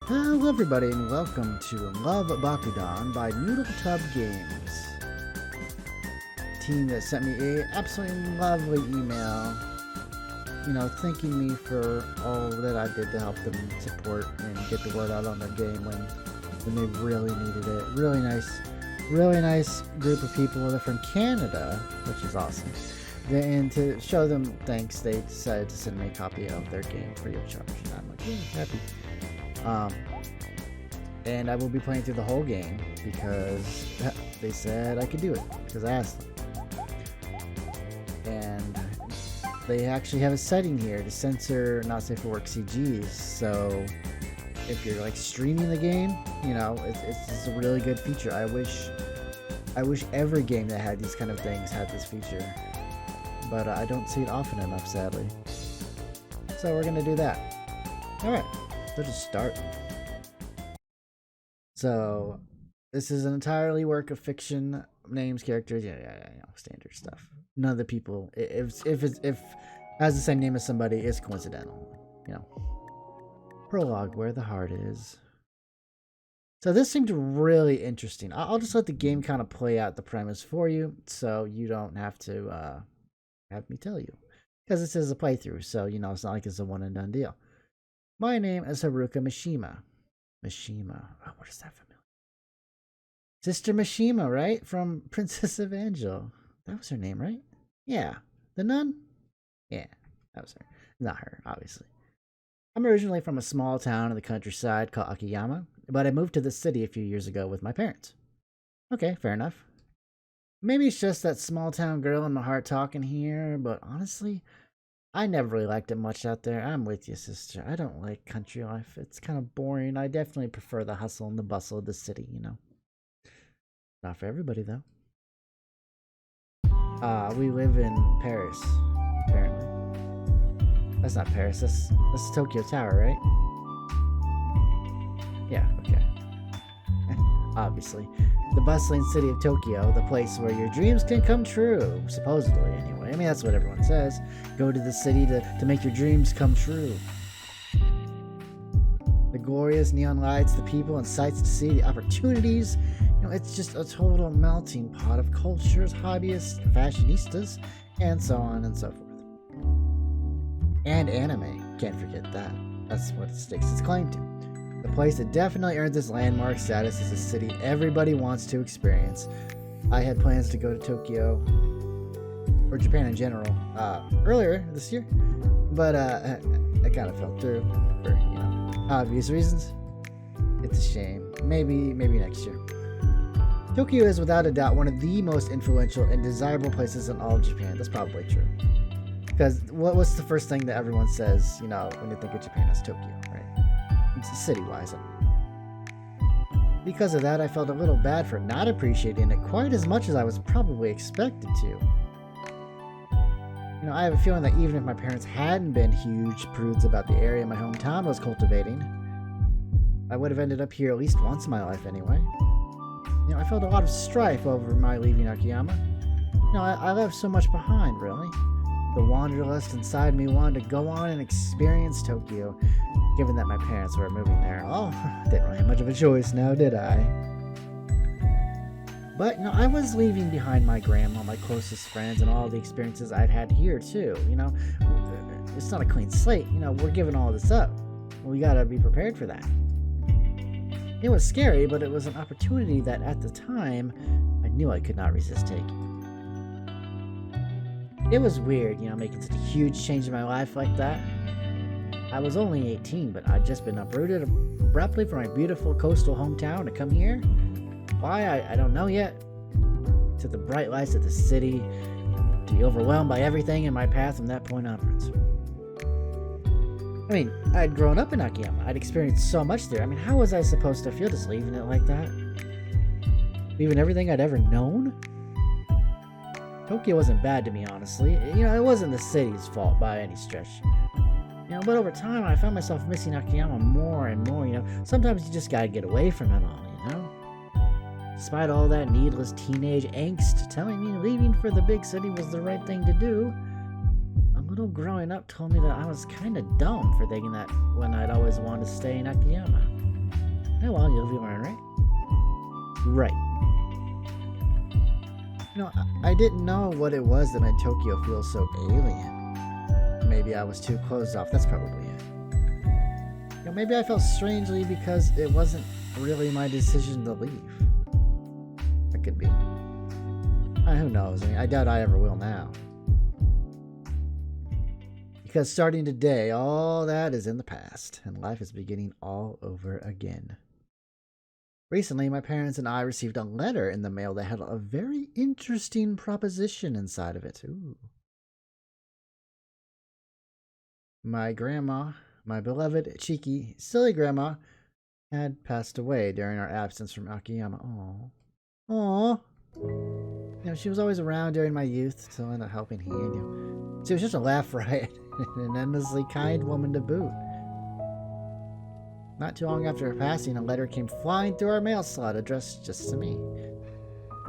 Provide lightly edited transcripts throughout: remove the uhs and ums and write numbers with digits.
Hello everybody and welcome to Love Bakudan by Noodle Tub Games. Team that sent me a absolutely lovely email, thanking me for all that I did to help them support and get the word out on their game when they really needed it. Really nice group of people. They're from Canada, which is awesome. And to show them thanks, they decided to send me a copy of their game free of charge. And I'm like, happy. And I will be playing through the whole game because they said I could do it because I asked them. And they actually have a setting here to censor not safe for work CGs. So if you're like streaming the game, it's a really good feature. I wish every game that had these kind of things had this feature, but I don't see it often enough, sadly. So we're gonna do that. All right. Let's just start. So, this is an entirely work of fiction, names, characters, standard stuff. None of the people, if has the same name as somebody, is coincidental. Prologue, where the heart is. So this seemed really interesting. I'll just let the game kind of play out the premise for you, so you don't have to have me tell you, because this is a playthrough. So it's not like it's a one and done deal. My name is Haruka Mishima. Oh, what is that familiar? Sister Mishima, right? From Princess of Angel. That was her name, right? Yeah. The nun? Yeah, that was her. Not her, obviously. I'm originally from a small town in the countryside called Akiyama, but I moved to the city a few years ago with my parents. Okay, fair enough. Maybe it's just that small town girl in my heart talking here, but honestly, I never really liked it much out there. I'm with you, sister. I don't like country life. It's kind of boring. I definitely prefer the hustle and the bustle of the city, Not for everybody, though. We live in Paris, apparently. That's not Paris. That's Tokyo Tower, right? Yeah, okay. Obviously. The bustling city of Tokyo, the place where your dreams can come true. Supposedly, anyway. I mean, that's what everyone says. Go to the city to make your dreams come true. The glorious neon lights, the people and sights to see, the opportunities. It's just a total melting pot of cultures, hobbyists, fashionistas, and so on and so forth. And anime. Can't forget that. That's what it stakes its claim to. The place that definitely earned this landmark status is a city everybody wants to experience. I had plans to go to Tokyo, or Japan in general, earlier this year, but I kind of fell through for, obvious reasons. It's a shame. Maybe next year. Tokyo is without a doubt one of the most influential and desirable places in all of Japan. That's probably true. Because what's the first thing that everyone says, when they think of Japan? It's Tokyo, right? It's city-wise. Because of that, I felt a little bad for not appreciating it quite as much as I was probably expected to. I have a feeling that even if my parents hadn't been huge prudes about the area my hometown was cultivating, I would have ended up here at least once in my life anyway. I felt a lot of strife over my leaving Akiyama. I left so much behind, really. The wanderlust inside me wanted to go on and experience Tokyo, given that my parents were moving there. Oh, didn't really have much of a choice now, did I? But, I was leaving behind my grandma, my closest friends, and all the experiences I'd had here, too. It's not a clean slate. We're giving all this up. We gotta be prepared for that. It was scary, but it was an opportunity that, at the time, I knew I could not resist taking. It was weird, making such a huge change in my life like that. I was only 18, but I'd just been uprooted abruptly from my beautiful coastal hometown to come here. Why, I don't know yet. To the bright lights of the city, to be overwhelmed by everything in my path from that point onwards. I mean, I'd grown up in Akiyama. I'd experienced so much there. I mean, how was I supposed to feel just leaving it like that? Leaving everything I'd ever known? Tokyo wasn't bad to me, honestly. It wasn't the city's fault by any stretch. But over time, I found myself missing Akiyama more and more, Sometimes you just gotta get away from it all, Despite all that needless teenage angst telling me leaving for the big city was the right thing to do, a little growing up told me that I was kinda dumb for thinking that when I'd always wanted to stay in Akiyama. lovelorn, right? Right. You know, I didn't know what it was that made Tokyo feel so alien. Maybe I was too closed off. That's probably it. You know, maybe I felt strangely because it wasn't really my decision to leave. That could be. Who knows? I mean, I doubt I ever will now. Because starting today, all that is in the past, and life is beginning all over again. Recently, my parents and I received a letter in the mail that had a very interesting proposition inside of it. Ooh. My grandma, my beloved, cheeky, silly grandma, had passed away during our absence from Akiyama. Aww. Aww. You know, she was always around during my youth, so in a helping hand. You know. She was just a laugh riot and an endlessly kind woman to boot. Not too long after her passing, a letter came flying through our mail slot addressed just to me.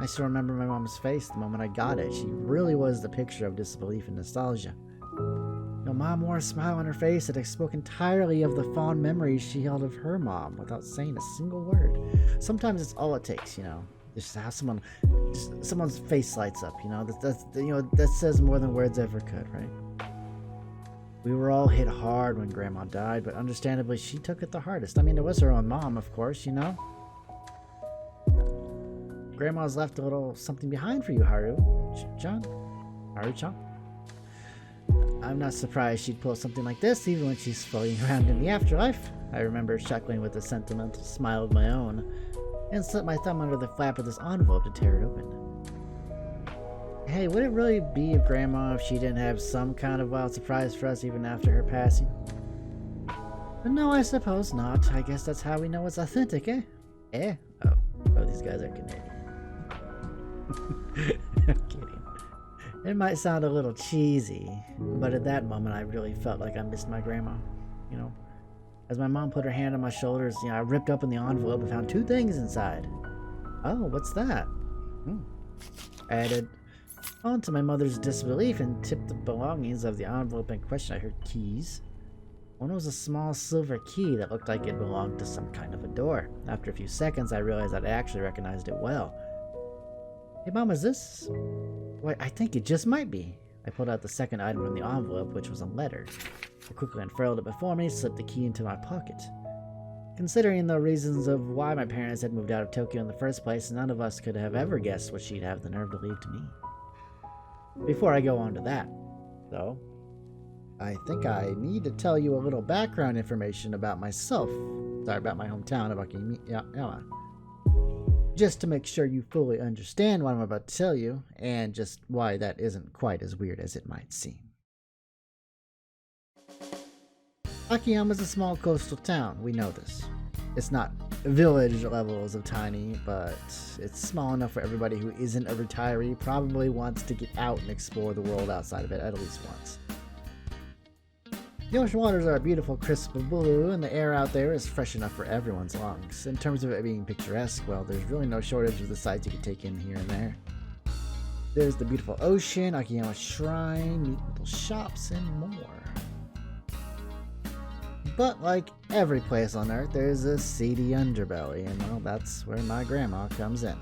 I still remember my mom's face the moment I got it. She really was the picture of disbelief and nostalgia. You know, Mom wore a smile on her face that spoke entirely of the fond memories she held of her mom without saying a single word. Sometimes it's all it takes, you know. Just how someone's face lights up, you know. That says more than words ever could, right? We were all hit hard when Grandma died, but understandably, she took it the hardest. I mean, it was her own mom, of course, you know. Grandma's left a little something behind for you, Haru-chan. Haru-chan. I'm not surprised she'd pull something like this, even when she's floating around in the afterlife. I remember chuckling with a sentimental smile of my own, and slipped my thumb under the flap of this envelope to tear it open. Hey, would it really be of Grandma if she didn't have some kind of wild surprise for us even after her passing? But no, I suppose not. I guess that's how we know it's authentic, eh? Eh? Oh, these guys are Canadian. I'm kidding. It might sound a little cheesy, but at that moment I really felt like I missed my grandma, you know. As my mom put her hand on my shoulders, you know, I ripped open the envelope and found two things inside. Oh, what's that? Added on to my mother's disbelief and tipped the belongings of the envelope in question, I heard keys. One was a small silver key that looked like it belonged to some kind of a door. After a few seconds, I realized I'd actually recognized it well. Hey, Mom, is this? Why, I think it just might be. I pulled out the second item from the envelope, which was a letter. I quickly unfurled it before me, slipped the key into my pocket. Considering the reasons of why my parents had moved out of Tokyo in the first place, none of us could have ever guessed what she'd have the nerve to leave to me. Before I go on to that, though, I think I need to tell you a little background information about myself. Sorry, about my hometown of Akiyama. Just to make sure you fully understand what I'm about to tell you, and just why that isn't quite as weird as it might seem. Akiyama is a small coastal town, we know this. It's not village levels of tiny, but it's small enough for everybody who isn't a retiree probably wants to get out and explore the world outside of it at least once. The ocean waters are a beautiful crisp blue, and the air out there is fresh enough for everyone's lungs. In terms of it being picturesque, well, there's really no shortage of the sights you can take in here and there. There's the beautiful ocean, Akiyama Shrine, neat little shops, and more. But like every place on Earth, there's a seedy underbelly, and well, that's where my grandma comes in.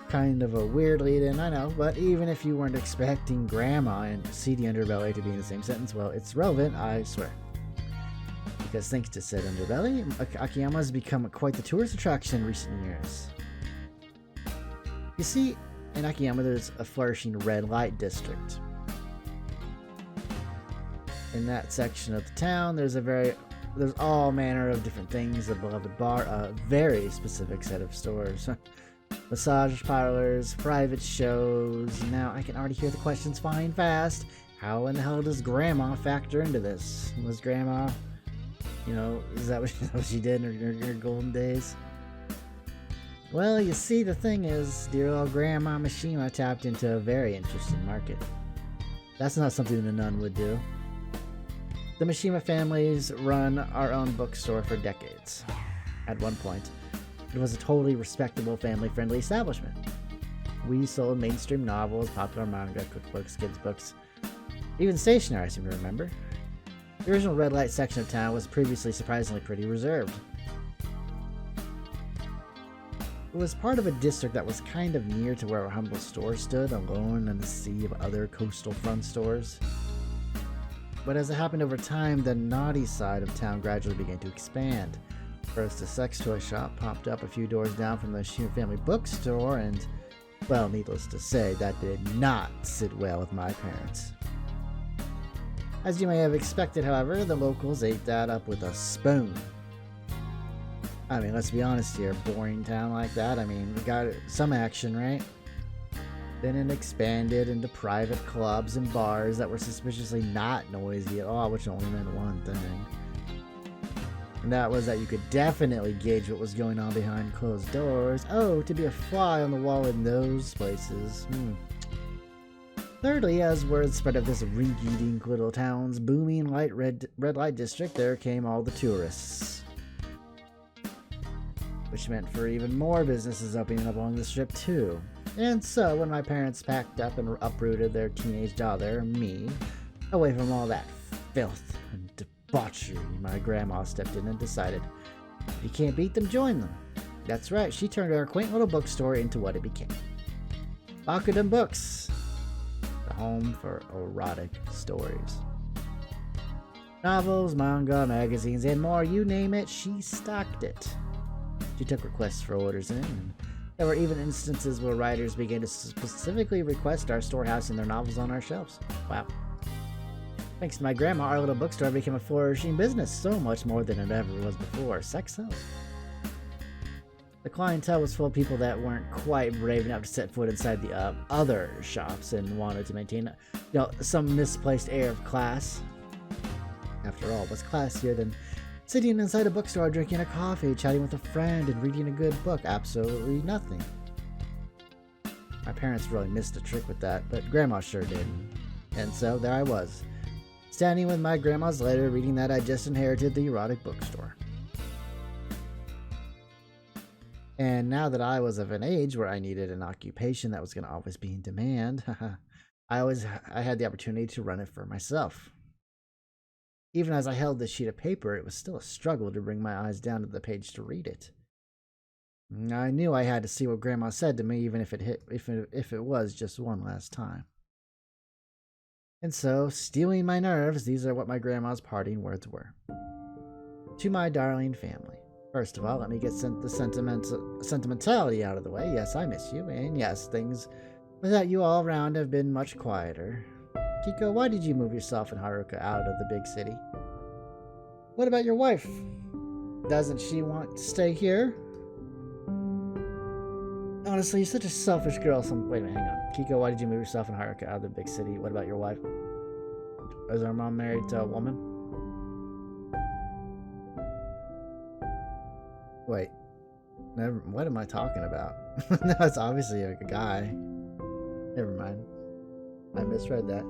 Kind of a weird lead-in, I know, but even if you weren't expecting grandma and seedy underbelly to be in the same sentence, well, it's relevant, I swear. Because thanks to said underbelly, Akiyama has become quite the tourist attraction in recent years. You see, in Akiyama there's a flourishing red light district. In that section of the town, there's all manner of different things, a beloved bar, a very specific set of stores. Massage parlors, private shows. Now, I can already hear the questions flying fast. How in the hell does Grandma factor into this? Was Grandma, is that what she did in her golden days? Well, you see, the thing is, dear old Grandma Mishima tapped into a very interesting market. That's not something the nun would do. The Mishima families run our own bookstore for decades. At one point, it was a totally respectable, family-friendly establishment. We sold mainstream novels, popular manga, cookbooks, kids' books, even stationery, I seem to remember. The original red light section of town was previously surprisingly pretty reserved. It was part of a district that was kind of near to where our humble store stood, alone in a sea of other coastal front stores. But as it happened over time, the naughty side of town gradually began to expand. First, a sex toy shop popped up a few doors down from the Mishima family bookstore, and, well, needless to say, that did not sit well with my parents. As you may have expected, however, the locals ate that up with a spoon. I mean, let's be honest here, boring town like that, I mean, we got some action, right? Then it expanded into private clubs and bars that were suspiciously not noisy at all, which only meant one thing. And that was that you could definitely gauge what was going on behind closed doors. Oh, to be a fly on the wall in those places. Thirdly, as word spread of this rinky-dink little town's booming red light district, there came all the tourists. Which meant for even more businesses opening up along the strip too. And so, when my parents packed up and uprooted their teenage daughter, me, away from all that filth and debauchery, my grandma stepped in and decided, if you can't beat them, join them. That's right, she turned our quaint little bookstore into what it became. Bakudan Books, the home for erotic stories. Novels, manga, magazines, and more, you name it, she stocked it. She took requests for orders in, and there were even instances where writers began to specifically request our storehouse and their novels on our shelves. Wow. Thanks to my grandma, our little bookstore became a flourishing business, so much more than it ever was before. Sex sells. The clientele was full of people that weren't quite brave enough to set foot inside the other shops and wanted to maintain, some misplaced air of class. After all, what's classier than sitting inside a bookstore, drinking a coffee, chatting with a friend, and reading a good book? Absolutely nothing. My parents really missed a trick with that, but Grandma sure did. And so there I was, standing with my grandma's letter, reading that I just inherited the erotic bookstore. And now that I was of an age where I needed an occupation that was going to always be in demand, I had the opportunity to run it for myself. Even as I held this sheet of paper, it was still a struggle to bring my eyes down to the page to read it. I knew I had to see what Grandma said to me, even if it was just one last time. And so, steeling my nerves, these are what my grandma's parting words were. To my darling family. First of all, let me get the sentimentality out of the way. Yes, I miss you, and yes, things without you all around have been much quieter. Kiko, why did you move yourself and Haruka out of the big city? What about your wife? Doesn't she want to stay here? Honestly, you're such a selfish girl. Wait a minute, hang on. Kiko, why did you move yourself and Haruka out of the big city? What about your wife? Was our mom married to a woman? Wait. What am I talking about? No, it's obviously like a guy. Never mind. I misread that.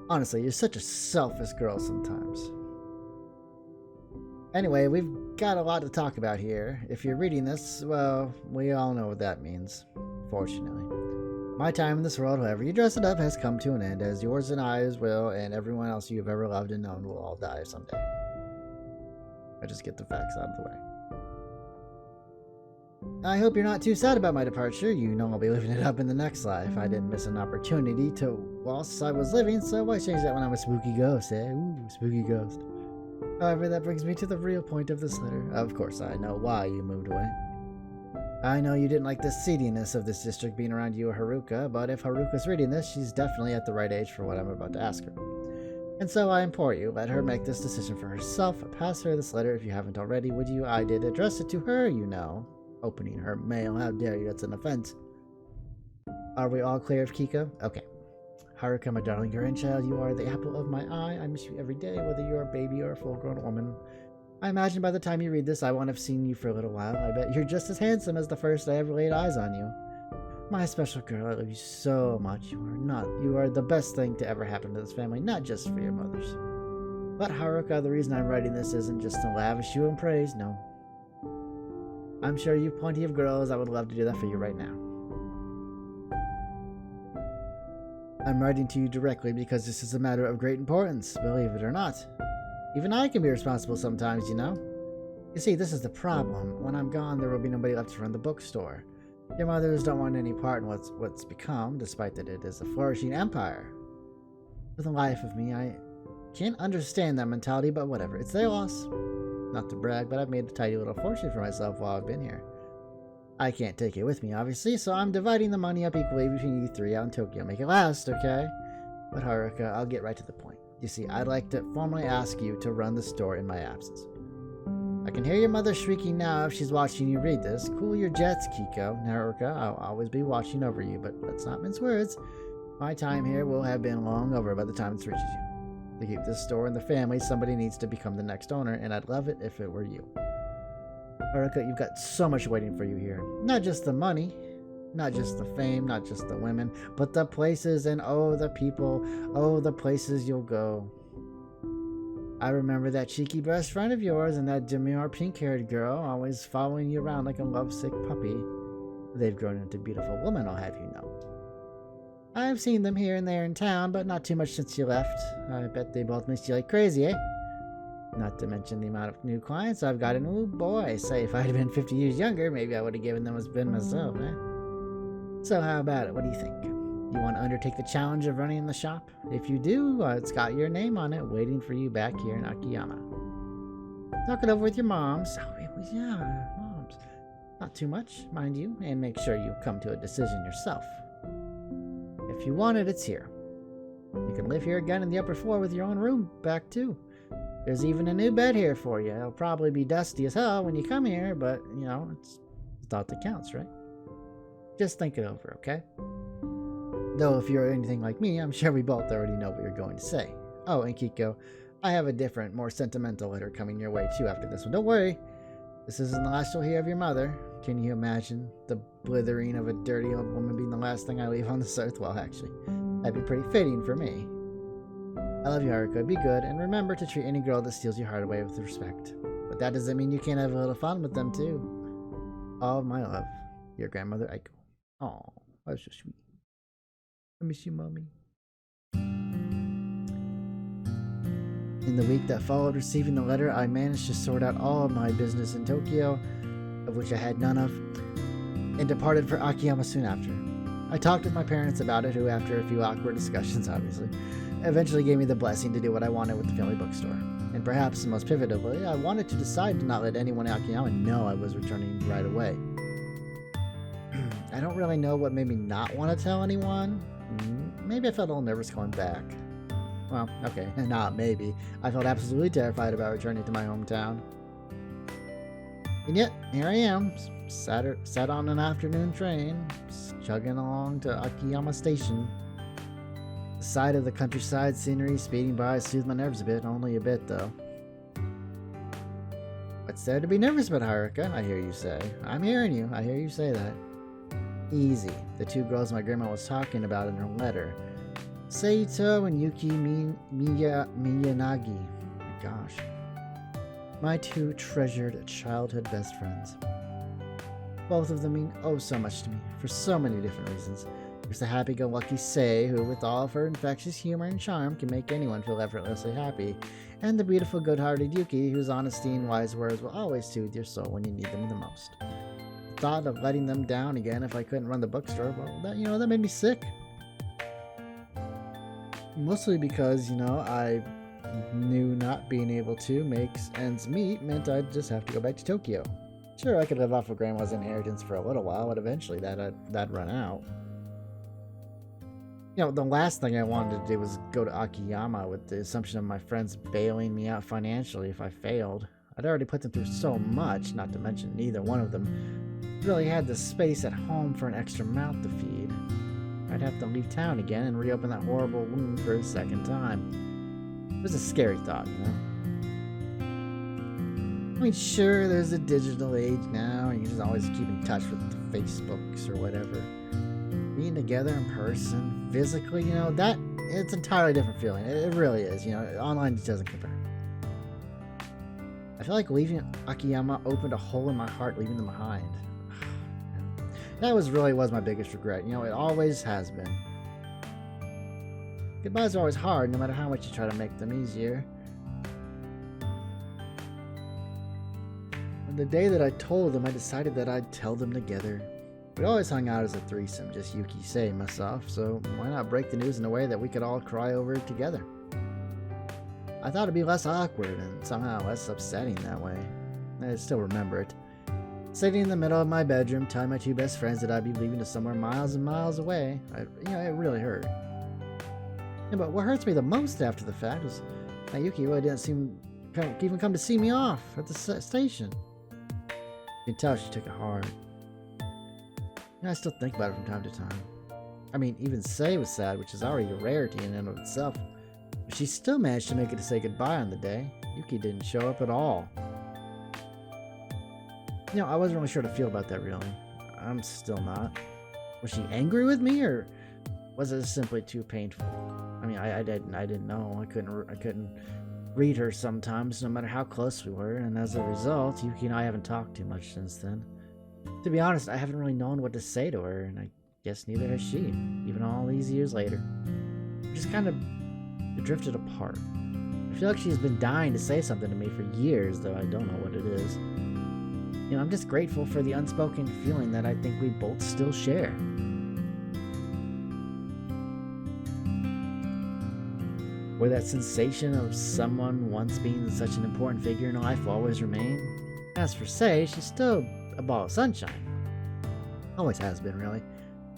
Honestly, you're such a selfish girl sometimes. Anyway, we've got a lot to talk about here. If you're reading this, well, we all know what that means. Fortunately. My time in this world, however you dress it up, has come to an end, as yours and I's will, and everyone else you've ever loved and known will all die someday. I just get the facts out of the way. I hope you're not too sad about my departure. You know I'll be living it up in the next life. I didn't miss an opportunity to whilst I was living, so why change that when I'm a spooky ghost, eh? Ooh, spooky ghost. However, that brings me to the real point of this letter. Of course, I know why you moved away. I know you didn't like the seediness of this district being around you or Haruka, but if Haruka's reading this, she's definitely at the right age for what I'm about to ask her. And so I implore you, let her make this decision for herself. Pass her this letter if you haven't already, would you? I did address it to her, you know. Opening her mail, how dare you, that's an offense. Are we all clear of Kiko? Okay. Haruka, my darling grandchild, you are the apple of my eye. I miss you every day, whether you're a baby or a full-grown woman. I imagine by the time you read this, I won't have seen you for a little while. I bet you're just as handsome as the first I ever laid eyes on you. My special girl, I love you so much. You are the best thing to ever happen to this family, not just for your mothers. But Haruka, the reason I'm writing this isn't just to lavish you in praise, no. I'm sure you've plenty of girls that would love to do that for you right now. I'm writing to you directly because this is a matter of great importance, believe it or not. Even I can be responsible sometimes, you know. You see, this is the problem. When I'm gone, there will be nobody left to run the bookstore. Your mothers don't want any part in what's become, despite that it is a flourishing empire. For the life of me, I can't understand that mentality, but whatever. It's their loss. Not to brag, but I've made a tidy little fortune for myself while I've been here. I can't take it with me, obviously, so I'm dividing the money up equally between you three out in Tokyo. Make it last, okay? But Haruka, I'll get right to the point. You see, I'd like to formally ask you to run the store in my absence. I can hear your mother shrieking now if she's watching you read this. Cool your jets, Kiko. Haruka, I'll always be watching over you, but let's not mince words. My time here will have been long over by the time it reaches you. To keep this store in the family, somebody needs to become the next owner, and I'd love it if it were you. Haruka, you've got so much waiting for you here. Not just the money, not just the fame, not just the women, but the places and oh, the people, oh, the places you'll go. I remember that cheeky best friend of yours and that demure pink-haired girl always following you around like a lovesick puppy. They've grown into beautiful women, I'll have you know. I've seen them here and there in town, but not too much since you left. I bet they both missed you like crazy, eh? Not to mention the amount of new clients I've gotten. Oh boy, say if I'd been 50 years younger, maybe I would have given them a spin myself, eh? So how about it? What do you think? You want to undertake the challenge of running the shop? If you do, it's got your name on it, waiting for you back here in Akiyama. Talk it over with your moms. Oh, yeah, moms. Not too much, mind you, and make sure you come to a decision yourself. If you want it, it's here. You can live here again in the upper floor with your own room back too. There's even a new bed here for you. It'll probably be dusty as hell when you come here, but, you know, it's the thought that counts, right? Just think it over, okay? Though if you're anything like me, I'm sure we both already know what you're going to say. Oh, and Kiko, I have a different, more sentimental letter coming your way too after this one. Don't worry. This isn't the last you'll hear of your mother. Can you imagine the blithering of a dirty old woman being the last thing I leave on this earth? Well, actually, that'd be pretty fitting for me. I love you, Haruka. Be good, and remember to treat any girl that steals your heart away with respect. But that doesn't mean you can't have a little fun with them, too. All of my love, your grandmother, Aiko. Aw, that's so sweet. I miss you, Mommy. In the week that followed receiving the letter, I managed to sort out all of my business in Tokyo, of which I had none of, and departed for Akiyama soon after. I talked with my parents about it, who, after a few awkward discussions, obviously, eventually gave me the blessing to do what I wanted with the family bookstore. And perhaps most pivotably, I wanted to decide to not let anyone in Akiyama know I was returning right away. I don't really know what made me not want to tell anyone. Maybe I felt a little nervous going back. Well, okay, not maybe. I felt absolutely terrified about returning to my hometown. And yet, here I am, sat on an afternoon train, chugging along to Akiyama Station. The sight of the countryside scenery speeding by soothed my nerves a bit, only a bit though. What's there to be nervous about, Haruka? I hear you say. I'm hearing you, I hear you say that. Easy, the two girls my grandma was talking about in her letter. Seito and Yuki Miyanagi. My gosh. My two treasured childhood best friends. Both of them mean oh so much to me, for so many different reasons. There's the happy-go-lucky Sei, who with all of her infectious humor and charm can make anyone feel effortlessly happy, and the beautiful good-hearted Yuki, whose honesty and wise words will always soothe your soul when you need them the most. The thought of letting them down again if I couldn't run the bookstore, well, that made me sick. Mostly because, I knew not being able to make ends meet meant I'd just have to go back to Tokyo. Sure, I could live off of Grandma's inheritance for a little while, but eventually that'd run out. The last thing I wanted to do was go to Akiyama with the assumption of my friends bailing me out financially if I failed. I'd already put them through so much, not to mention neither one of them really had the space at home for an extra mouth to feed. I'd have to leave town again and reopen that horrible wound for a second time. It was a scary thought, I mean, sure, there's a digital age now, and you can just always keep in touch with the Facebooks or whatever. Being together in person, physically, that it's an entirely different feeling. It really is, online just doesn't compare. I feel like leaving Akiyama opened a hole in my heart, leaving them behind. That was my biggest regret. It always has been. Goodbyes are always hard, no matter how much you try to make them easier. And the day that I told them, I decided that I'd tell them together. We always hung out as a threesome, just Yuki, Sei, and myself, so why not break the news in a way that we could all cry over it together? I thought it'd be less awkward and somehow less upsetting that way. I still remember it. Sitting in the middle of my bedroom, telling my two best friends that I'd be leaving to somewhere miles and miles away. It really hurt. Yeah, but what hurts me the most after the fact was that Yuki really didn't even come to see me off at the station. You can tell she took it hard. I still think about it from time to time. I mean, even Sei was sad, which is already a rarity in and of itself. But she still managed to make it to say goodbye on the day. Yuki didn't show up at all. I wasn't really sure how to feel about that, really. I'm still not. Was she angry with me, or was it simply too painful? I mean, I didn't know. I couldn't read her sometimes, no matter how close we were, and as a result, Yuki and I haven't talked too much since then. To be honest, I haven't really known what to say to her, and I guess neither has she, even all these years later. We just kind of drifted apart. I feel like she's been dying to say something to me for years, though I don't know what it is. I'm just grateful for the unspoken feeling that I think we both still share. Will that sensation of someone once being such an important figure in life always remain? As for Sei, she's still a ball of sunshine. Always has been, really.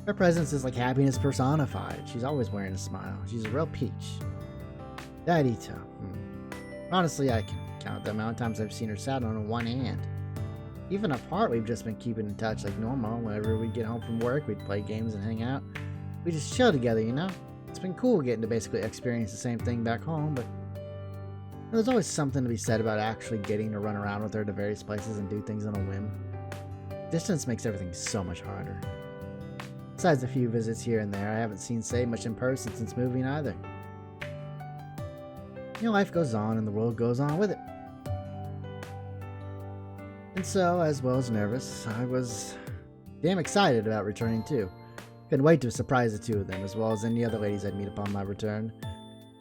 Her presence is like happiness personified. She's always wearing a smile. She's a real peach. Dadito. Honestly, I can count the amount of times I've seen her sad on one hand. Even apart, we've just been keeping in touch like normal. Whenever we'd get home from work, we'd play games and hang out. We just chill together, It's been cool getting to basically experience the same thing back home, but there's always something to be said about actually getting to run around with her to various places and do things on a whim. Distance makes everything so much harder. Besides a few visits here and there, I haven't seen Sei much in person since moving either. Life goes on and the world goes on with it. And so, as well as nervous, I was damn excited about returning too. Couldn't wait to surprise the two of them, as well as any other ladies I'd meet upon my return.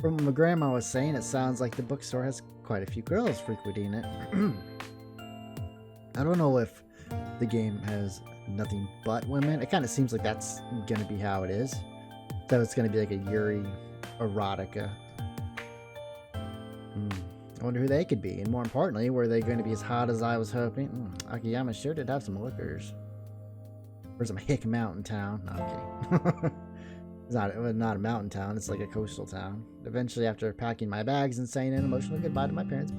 From what my grandma was saying, it sounds like the bookstore has quite a few girls frequenting it. I don't know if the game has nothing but women. It kind of seems like that's going to be how it is. So it's going to be like a yuri erotica. I wonder who they could be, and more importantly, were they going to be as hot as I was hoping? Akiyama sure did have some lookers. Or some hick mountain town. No, I'm kidding. It was not a mountain town, it's like a coastal town. Eventually, after packing my bags and saying an emotional goodbye to my parents,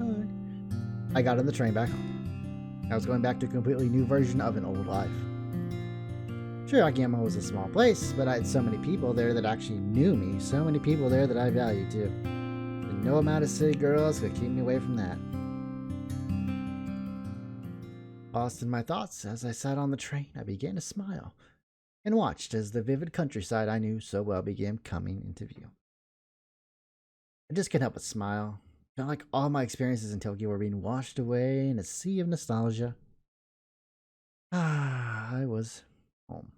I got on the train back home. I was going back to a completely new version of an old life. Sure, Akiyama was a small place, but I had so many people there that actually knew me, so many people there that I valued too. And no amount of city girls could keep me away from that. Lost in my thoughts, as I sat on the train, I began to smile and watched as the vivid countryside I knew so well began coming into view. I just couldn't help but smile. Felt like all my experiences in Tokyo were being washed away in a sea of nostalgia. I was home.